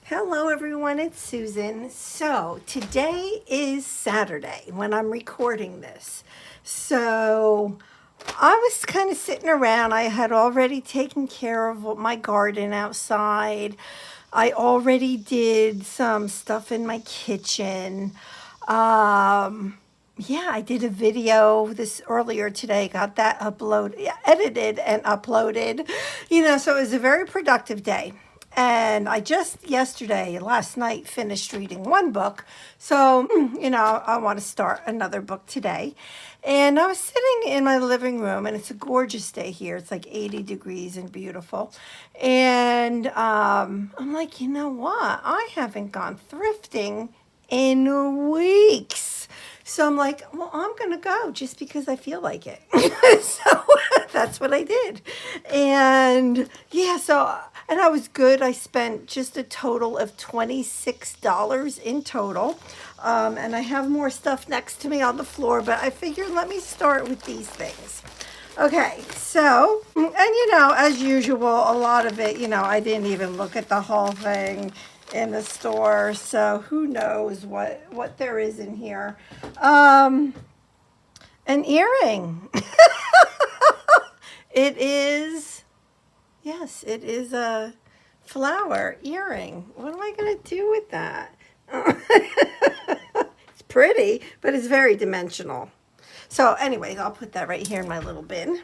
Hello everyone, it's Susan. So today is Saturday when I'm recording this. So I was kind of sitting around. I had already taken care of my garden outside. I already did some stuff in my kitchen. Yeah, I did a video this earlier today, got that edited and uploaded. So it was a very productive day. And I just last night, finished reading one book. So, I want to start another book today. And I was sitting in my living room, and it's a gorgeous day here. It's like 80 degrees and beautiful. And I'm like, you know what? I haven't gone thrifting in weeks. So I'm like, well, I'm going to go just because I feel like it. So that's what I did. And yeah, and I was good. I spent just a total of $26 in total. And I have more stuff next to me on the floor, but I figured let me start with these things. Okay, so, and as usual, a lot of it, I didn't even look at the whole thing in the store, so who knows what there is in here. An earring. It is a flower earring. What am I going to do with that? It's pretty, but it's very dimensional. So anyways, I'll put that right here in my little bin.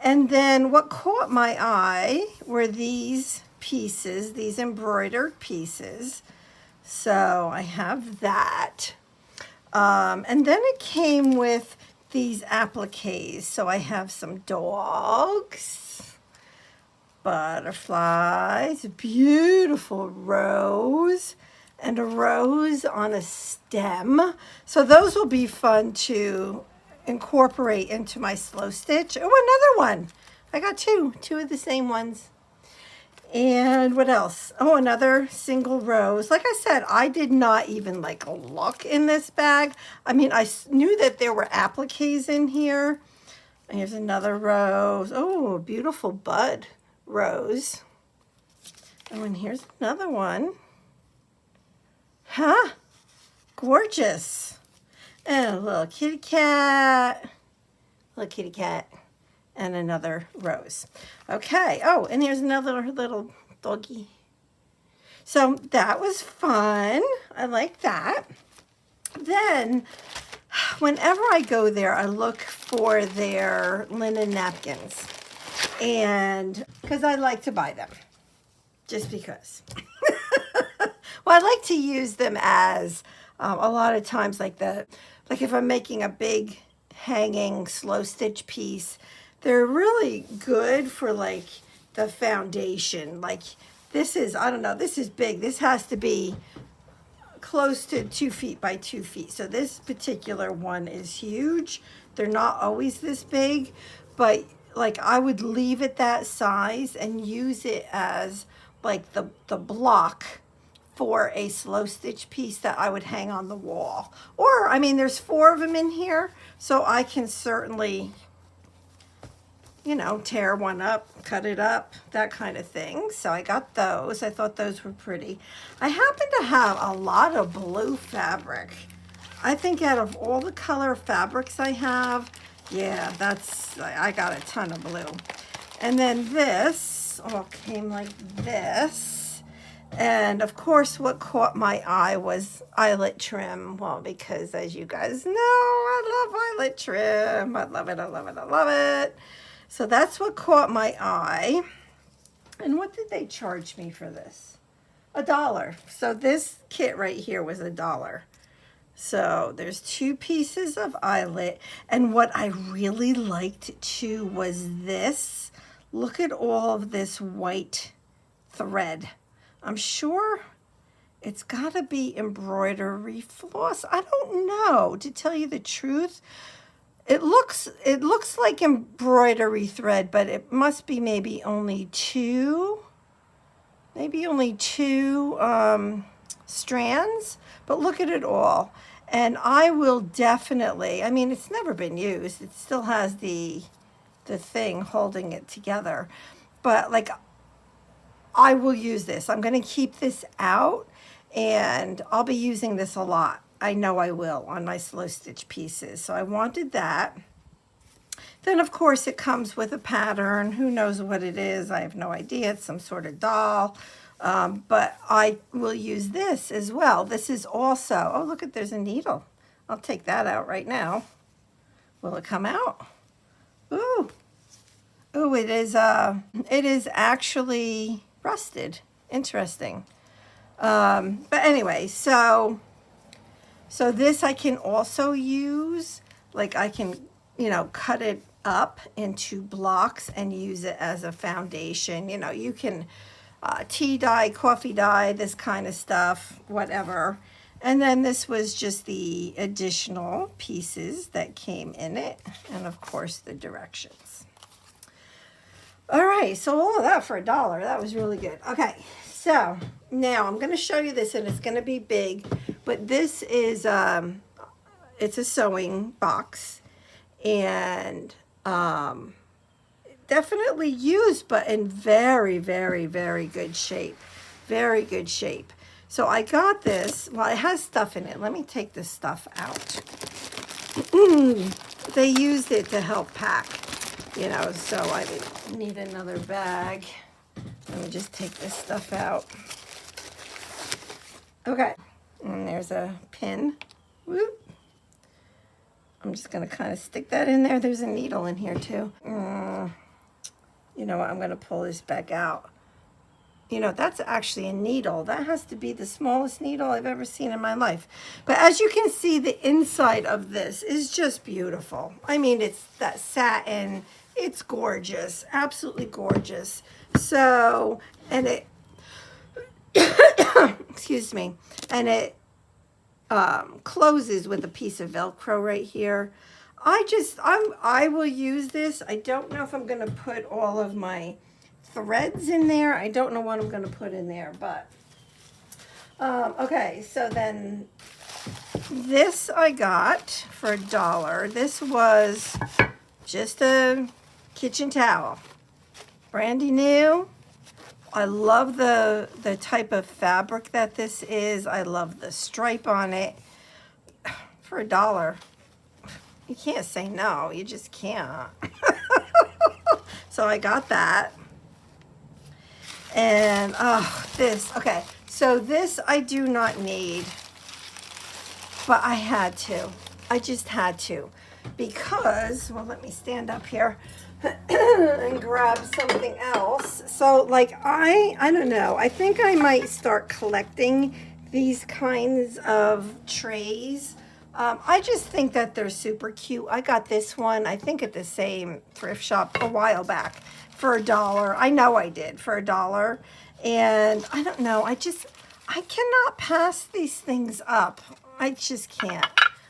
And then what caught my eye were these pieces, these embroidered pieces. So I have that. And then it came with these appliques. So I have some dogs, butterflies, a beautiful rose, and a rose on a stem. So those will be fun to incorporate into my slow stitch. Oh, another one. I got two of the same ones. And what else? Oh, another single rose. Like I said, I did not even look in this bag. I mean, I knew that there were appliques in here. And here's another rose. Oh, a beautiful bud rose. Oh, and here's another one. Huh? Gorgeous. And a little kitty cat. And another rose. Okay. Oh, and here's another little doggy. So that was fun. I like that. Then, whenever I go there, I look for their linen napkins. And because I like to buy them. Just because. Well, I like to use them as a lot of times like if I'm making a big hanging slow stitch piece, they're really good for the foundation. This is, I don't know, this is big. This has to be close to 2 feet by 2 feet. So this particular one is huge. They're not always this big, but I would leave it that size and use it as the block for a slow stitch piece that I would hang on the wall. Or, I mean, there's 4 of them in here, so I can certainly, tear one up, cut it up, that kind of thing. So I got those. I thought those were pretty. I happen to have a lot of blue fabric. I think out of all the color fabrics I have, yeah, I got a ton of blue. And then this all came like this. And of course, what caught my eye was eyelet trim. Well, because as you guys know, I love eyelet trim. I love it, I love it, I love it. So that's what caught my eye. And what did they charge me for this? $1. So this kit right here was $1. So there's 2 pieces of eyelet. And what I really liked too was this. Look at all of this white thread. I'm sure it's got to be embroidery floss. I don't know, to tell you the truth. It looks like embroidery thread, but it must be maybe only two strands. But look at it all. And I will definitely, I mean, it's never been used. It still has the thing holding it together. But I will use this. I'm going to keep this out, and I'll be using this a lot. I know I will on my slow stitch pieces. So I wanted that. Then, of course, it comes with a pattern. Who knows what it is? I have no idea. It's some sort of doll. But I will use this as well. This is also, oh, look, there's a needle. I'll take that out right now. Will it come out? Ooh. Ooh, it is actually rusted. Interesting. But anyway, so this I can also use, like I can, you know, cut it up into blocks and use it as a foundation. You know, you can tea dye, coffee dye, this kind of stuff, whatever. And then this was just the additional pieces that came in it. And of course the directions. All right, so all of that for $1. That was really good. Okay, so now I'm going to show you this, and it's going to be big, but this is, it's a sewing box, and definitely used, but in very, very, very good shape. Very good shape. So I got this. Well, it has stuff in it. Let me take this stuff out. They used it to help pack, you know, so I didn't need another bag. Let me just take this stuff out. Okay. And there's a pin. Whoop. I'm just going to kind of stick that in there. There's a needle in here too. You know what? I'm going to pull this back out. You know, that's actually a needle. That has to be the smallest needle I've ever seen in my life. But as you can see, the inside of this is just beautiful. I mean, it's that satin. It's gorgeous. Absolutely gorgeous. So, and it, excuse me, and it closes with a piece of Velcro right here. I will use this. I don't know if I'm going to put all of my threads in there. I don't know what I'm going to put in there, but okay, so then this I got for $1. This was just a kitchen towel, brandy new. I love the type of fabric that this is. I love the stripe on it. For $1, you can't say no. You just can't. So I got that. And this, okay, so this I do not need, but I had to. I just had to, because, well, let me stand up here and grab something else. So like I don't know, I think I might start collecting these kinds of trays. I just think that they're super cute. I got this one, I think at the same thrift shop a while back for $1. I know I did, for $1. And I don't know, I cannot pass these things up. I just can't.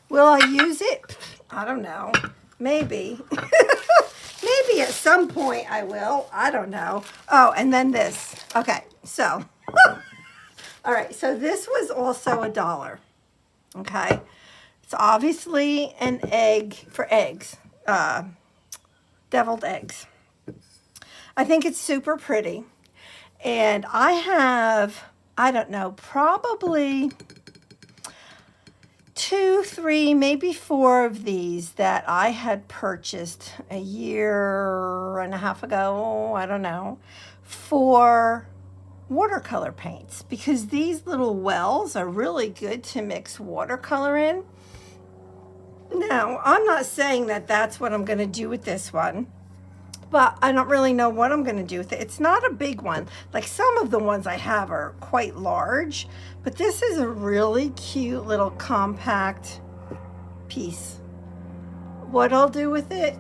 Will I use it? I don't know. Maybe. Maybe at some point I will. I don't know. Oh, and then this. Okay, so. All right, so this was also $1. Okay. It's obviously an egg for eggs. Deviled eggs. I think it's super pretty. And I have, I don't know, probably 2, 3, maybe 4 of these that I had purchased a year and a half ago, I don't know, for watercolor paints, because these little wells are really good to mix watercolor in. Now, I'm not saying that that's what I'm going to do with this one, but I don't really know what I'm going to do with it. It's not a big one. Like some of the ones I have are quite large, but this is a really cute little compact piece. What I'll do with it,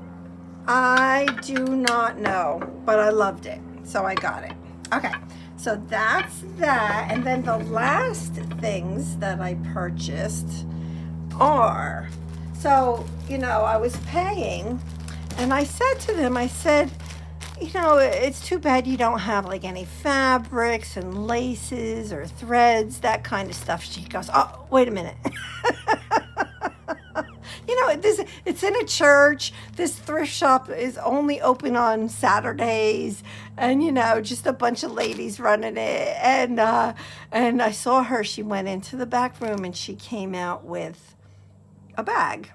I do not know, but I loved it, so I got it. Okay, so that's that. And then the last things that I purchased are, so, you know, I was paying, and I said to them, I said, you know, it's too bad you don't have like any fabrics and laces or threads, that kind of stuff. She goes, oh, wait a minute. You know, it's in a church. This thrift shop is only open on Saturdays, and you know, just a bunch of ladies running it. And I saw her. She went into the back room and she came out with a bag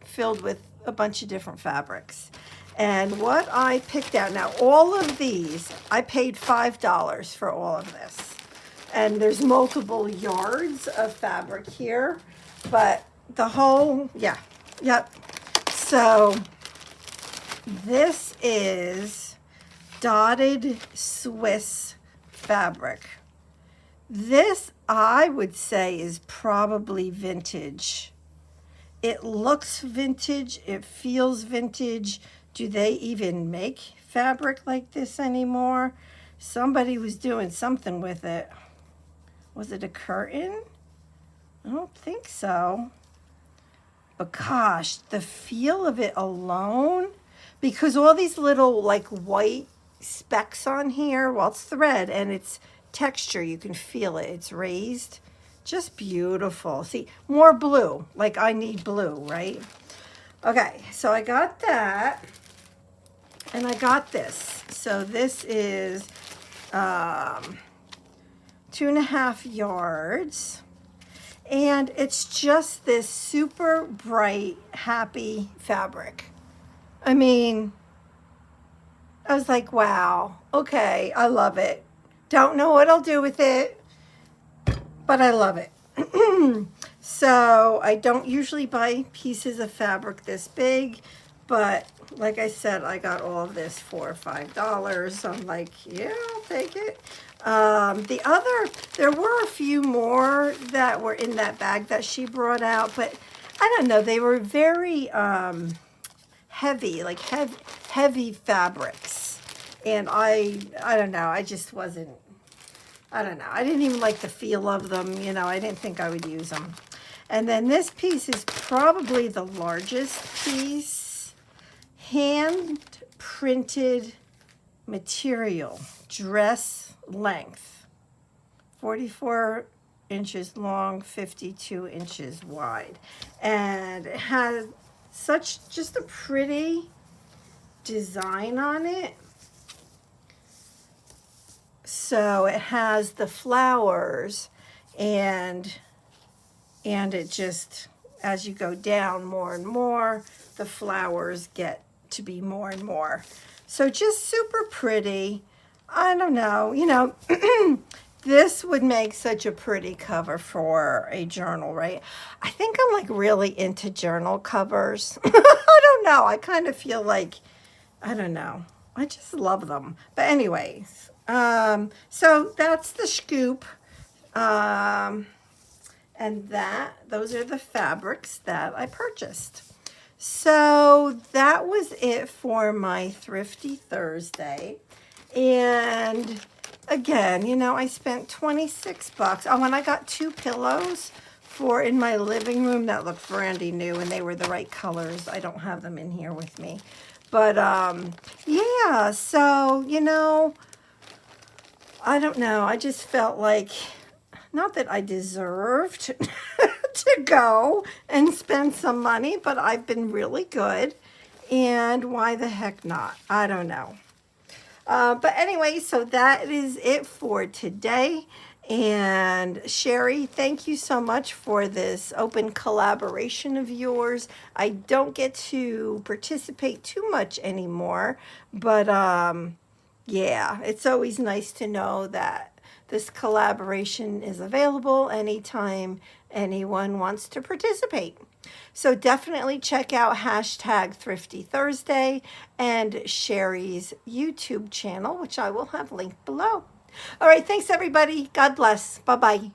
filled with a bunch of different fabrics. And what I picked out, now all of these, I paid $5 for all of this. And there's multiple yards of fabric here, but the whole, yep. So this is dotted Swiss fabric. This, I would say, is probably vintage. It looks vintage. It feels vintage. Do they even make fabric like this anymore? Somebody was doing something with it. Was it a curtain? I don't think so. But gosh, the feel of it alone, because all these little like white specks on here, well, it's thread and it's texture. You can feel it. It's raised. Just beautiful. See, more blue. Like I need blue, right? Okay, so I got that. And I got this. So this is 2.5 yards. And it's just this super bright, happy fabric. I mean, I was like, wow, okay, I love it. Don't know what I'll do with it, but I love it. So I don't usually buy pieces of fabric this big, but like I said, I got all of this for $5. I'm like, yeah, I'll take it. There were a few more that were in that bag that she brought out, but I don't know, they were very heavy, like heavy fabrics. And I don't know, I just wasn't, I don't know, I didn't even like the feel of them, you know, I didn't think I would use them. And then this piece is probably the largest piece. Hand printed material, dress length, 44 inches long, 52 inches wide. And it has such just a pretty design on it. So it has the flowers and it just, as you go down more and more, the flowers get to be more and more. So just super pretty. I don't know, you know, this would make such a pretty cover for a journal, right? I think I'm like really into journal covers. I don't know. I kind of feel like, I don't know. I just love them. But anyways, so that's the scoop. And those are the fabrics that I purchased. So that was it for my Thrifty Thursday. And again, you know, I spent 26 bucks. Oh, and I got 2 pillows for in my living room that looked brandy new, and they were the right colors. I don't have them in here with me. But yeah, so, you know, I don't know. I just felt like, not that I deserved to go and spend some money, but I've been really good. And why the heck not? I don't know. But anyway, so that is it for today. And Sheree, thank you so much for this open collaboration of yours. I don't get to participate too much anymore, but yeah, it's always nice to know that this collaboration is available anytime anyone wants to participate. So definitely check out hashtag Thrifty Thursday and Sheree's YouTube channel, which I will have linked below. All right, thanks everybody. God bless. Bye-bye.